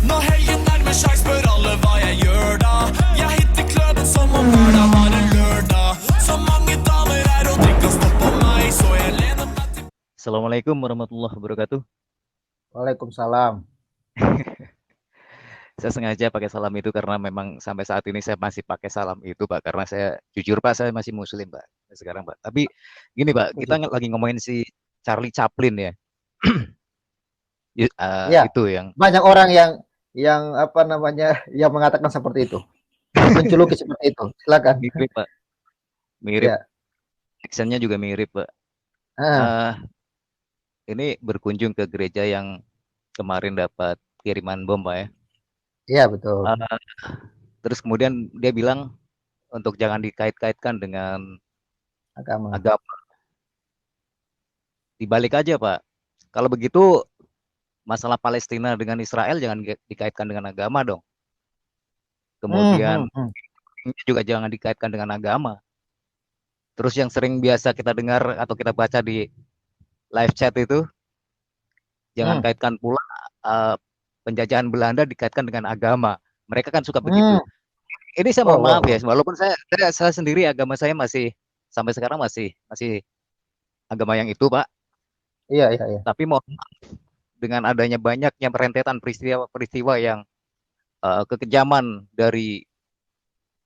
Når helgen nærmer seg, spør alle hva jeg gjør da. Jeg hitter kløben som om hverdag var en lørdag. Så mange damer er og drikker stopp på meg, så jeg lener meg til. Assalamualaikum warahmatullahi wabarakatuh. Waalaikumsalam. Saya sengaja pakai salam itu karena memang sampai saat ini saya masih pakai salam itu, Pak. Karena saya jujur, Pak, saya masih Muslim, Pak, sekarang, Pak. Tapi gini, Pak, kita lagi ngomongin si Charlie Chaplin ya. Ya, Itu yang banyak orang yang apa namanya yang mengatakan seperti itu, menjuluki seperti itu. Silakan. mirip, Pak. Mirip, Ya. actionnya juga mirip, Pak. Ah, Ini berkunjung ke gereja yang kemarin dapat kiriman bom, Pak ya. iya betul. Terus kemudian dia bilang untuk jangan dikait-kaitkan dengan Agama. agama. Dibalik aja, Pak. Kalau begitu masalah Palestina dengan Israel jangan dikaitkan dengan agama dong. Kemudian ini juga jangan dikaitkan dengan agama. Terus yang sering biasa kita dengar atau kita baca di live chat itu, jangan kaitkan pula penjajahan Belanda dikaitkan dengan agama. Mereka kan suka begitu. Ini saya mohon maaf ya, walaupun saya sendiri agama saya masih sampai sekarang masih agama yang itu, Pak. Iya. Tapi mohon maaf, dengan adanya banyaknya rentetan peristiwa yang kekejaman dari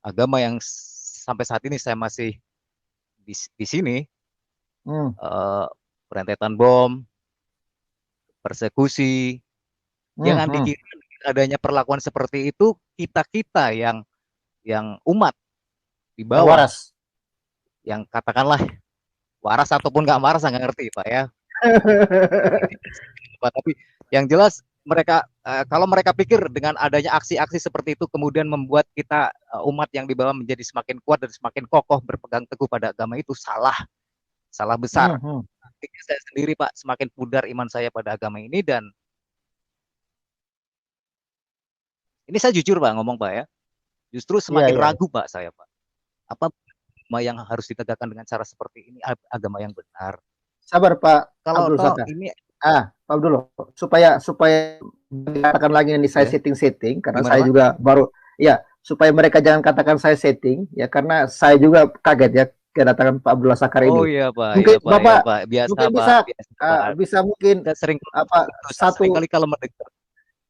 agama yang sampai saat ini saya masih di sini, rentetan bom, persekusi, jangan dikira adanya perlakuan seperti itu kita yang umat di bawah, Waras. yang katakanlah waras ataupun nggak waras nggak ngerti, Pak ya. Tapi yang jelas mereka kalau mereka pikir dengan adanya aksi-aksi seperti itu kemudian membuat kita umat yang di bawah menjadi semakin kuat dan semakin kokoh berpegang teguh pada agama, itu salah besar. Saya sendiri, Pak, semakin pudar iman saya pada agama ini, dan ini saya jujur, Pak, ngomong, Pak ya, justru semakin ragu, Pak, saya, Pak, apa agama yang harus ditegakkan dengan cara seperti ini agama yang benar. Sabar, Pak. Kalau ini Pak Abdul, supaya dikatakan lagi ini saya setting karena saya juga baru supaya mereka jangan katakan saya setting ya, karena saya juga kaget ya kedatangan Pak Abdullah Sakar ini. Oh iya, Pak. Mungkin iya, Pak, Bapak iya, Pak. Biasa, mungkin Pak. bisa mungkin sering satu kali kalau mendengar.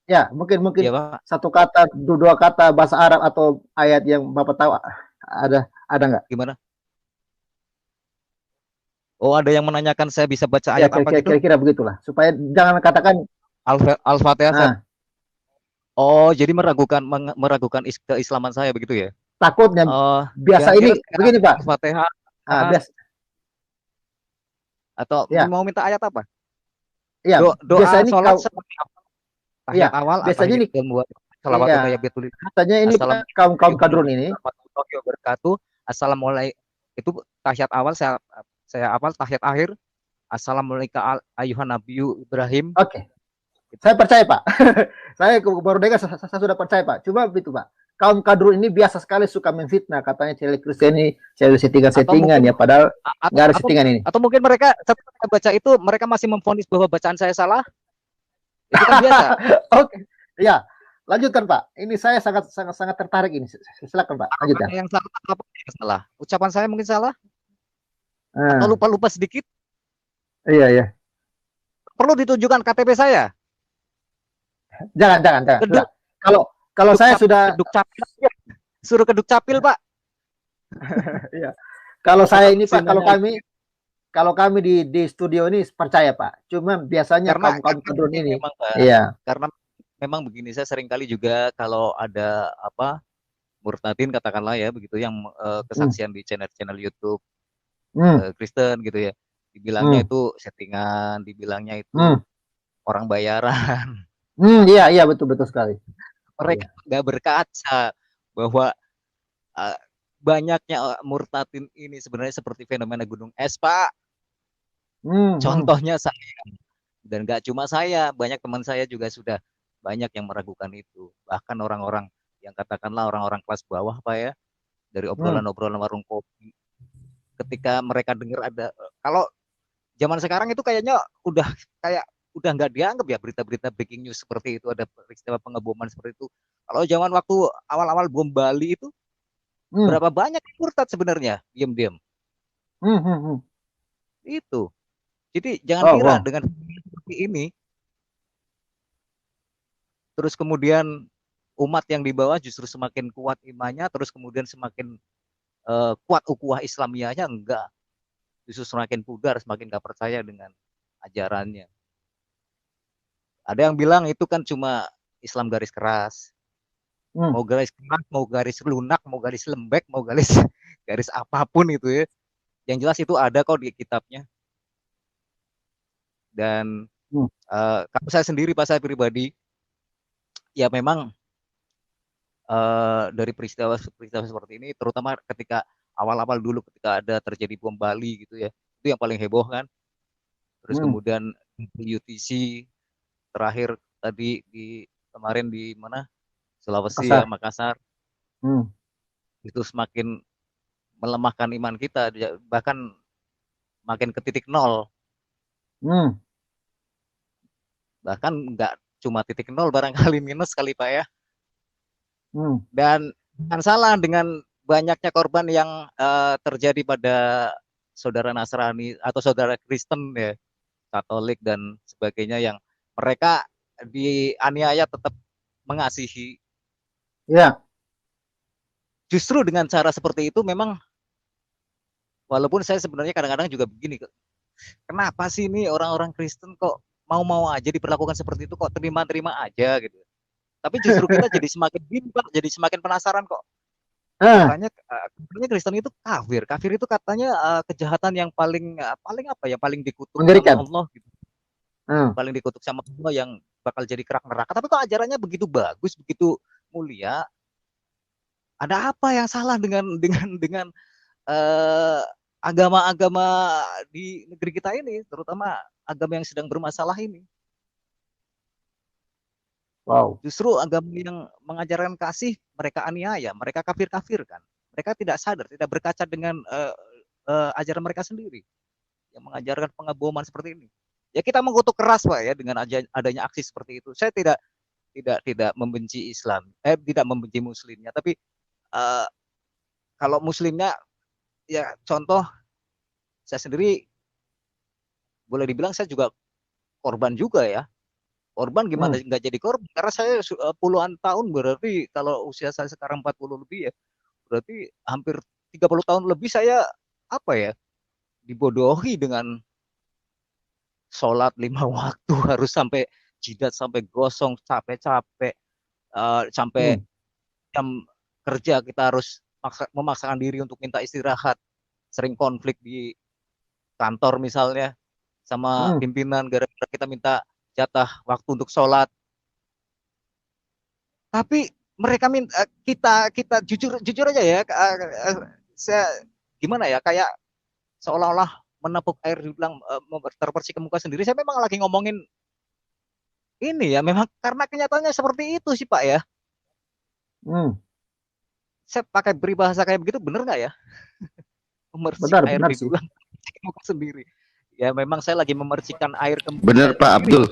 Ya, mungkin Ya, satu kata, dua kata bahasa Arab atau ayat yang Bapak tahu ada nggak? Gimana? Oh, ada yang menanyakan saya bisa baca ayat apa gitu? Kira-kira begitulah. Supaya jangan katakan Al-Fatihah. Oh, jadi meragukan keislaman saya begitu ya? Takutnya biasa ini begini, Pak. Al-Fatihah. Atau mau minta ayat apa? Iya, doa biasa ini sholat seperti apa? Tahiyat awal, biasanya ini katanya ini kaum kadrun ini. Assalamualaikum, itu tahiyat awal saya hafal, tahiyat akhir assalamualaikum ayuhan nabiyyu Ibrahim. Oke. Saya percaya, Pak. Saya baru dengar, saya sudah percaya, Pak. Cuma begitu, Pak. Kaum kadrun ini biasa sekali suka menfitnah, katanya cewek Kristen ini cewek settingan ya, padahal nggak ada settingan ini. Atau mungkin mereka setelah baca itu mereka masih memvonis bahwa bacaan saya salah. Itu kan biasa. Oke. Ya, lanjutkan, Pak. Ini saya sangat tertarik ini. Silakan, Pak. Lanjutkan. Yang salah. Ucapan saya mungkin salah. Atau lupa sedikit. Iya. Perlu ditunjukkan KTP saya. Jangan. Kalau saya sudah suruh ke Dukcapil, Pak. Iya. Kalau saya ini, Pak, kalau kami di studio ini percaya, Pak. Cuma biasanya kaum kadrun ini. Memang, Pak, karena memang begini, saya sering kali juga kalau ada murtadin katakanlah ya begitu yang kesaksian di channel YouTube Kristen gitu ya, dibilangnya itu settingan, dibilangnya itu orang bayaran. Iya, betul sekali. Mereka nggak berkaca bahwa banyaknya murtadin ini sebenarnya seperti fenomena gunung es, Pak. Contohnya saya, dan nggak cuma saya, banyak teman saya juga sudah banyak yang meragukan itu. Bahkan orang-orang yang katakanlah orang-orang kelas bawah, Pak ya, dari obrolan-obrolan warung kopi, ketika mereka dengar ada, kalau zaman sekarang itu kayaknya udah kayak udah nggak dianggap ya berita-berita breaking news seperti itu, ada peristiwa pengeboman seperti itu. Kalau zaman waktu awal-awal bom Bali itu berapa banyak yang murtad sebenarnya diam-diam itu. Jadi jangan kira dengan seperti ini terus kemudian umat yang di bawah justru semakin kuat imannya, terus kemudian semakin kuat ukhuwah Islamiyahnya, enggak. Justru semakin pudar, semakin gak percaya dengan ajarannya. Ada yang bilang itu kan cuma Islam garis keras. Mau garis keras, mau garis lunak, mau garis lembek, mau garis garis apapun itu ya. Yang jelas itu ada kok di kitabnya. Dan kalau saya sendiri, Pak, saya pribadi, ya memang dari peristiwa seperti ini, terutama ketika awal-awal dulu ketika ada terjadi bom Bali gitu ya, itu yang paling heboh kan. Terus kemudian di UTC terakhir tadi kemarin di mana, Sulawesi ya, Makassar, itu semakin melemahkan iman kita, bahkan makin ke titik nol. Bahkan nggak cuma titik nol, barangkali minus kali Pak ya. Dan jangan salah dengan banyaknya korban yang terjadi pada saudara Nasrani atau saudara Kristen ya, Katolik dan sebagainya, yang mereka dianiaya tetap mengasihi. Ya. Justru dengan cara seperti itu memang, walaupun saya sebenarnya kadang-kadang juga begini, kenapa sih ini orang-orang Kristen kok mau-mau aja diperlakukan seperti itu, kok terima-terima aja gitu. Tapi justru kita jadi semakin bimbang, jadi semakin penasaran kok. Katanya Kristen itu kafir. Kafir itu katanya kejahatan yang paling apa ya, paling dikutuk sama Allah gitu. Paling dikutuk sama Allah, yang bakal jadi kerak neraka. Tapi kok ajarannya begitu bagus, begitu mulia. Ada apa yang salah dengan agama-agama di negeri kita ini, terutama agama yang sedang bermasalah ini? Wow. Justru agama yang mengajarkan kasih, mereka aniaya, mereka kafir-kafirkan. Mereka tidak sadar, tidak berkaca dengan ajaran mereka sendiri yang mengajarkan pengeboman seperti ini. Ya kita mengutuk keras Pak ya dengan adanya aksi seperti itu. Saya tidak membenci Islam, tidak membenci Muslimnya, tapi kalau Muslimnya, ya contoh saya sendiri boleh dibilang saya juga korban juga ya. Korban gimana nggak jadi korban? Karena saya puluhan tahun, berarti kalau usia saya sekarang 40 lebih ya, berarti hampir 30 tahun lebih saya dibodohi dengan sholat 5 waktu, harus sampai jidat, sampai gosong, capek-capek, sampai jam kerja kita harus memaksakan diri untuk minta istirahat. Sering konflik di kantor misalnya sama pimpinan gara-gara kita minta jatah waktu untuk sholat. Tapi mereka minta kita jujur aja ya, saya gimana ya, kayak seolah-olah menepuk air dibilang terpercik ke muka sendiri. Saya memang lagi ngomongin ini ya, memang karena kenyataannya seperti itu sih Pak ya. Saya pakai peribahasa kayak begitu, bener nggak ya? Memercik air dibilang ke muka sendiri. Ya memang saya lagi memercikan air ke muka. Bener Pak Abdul.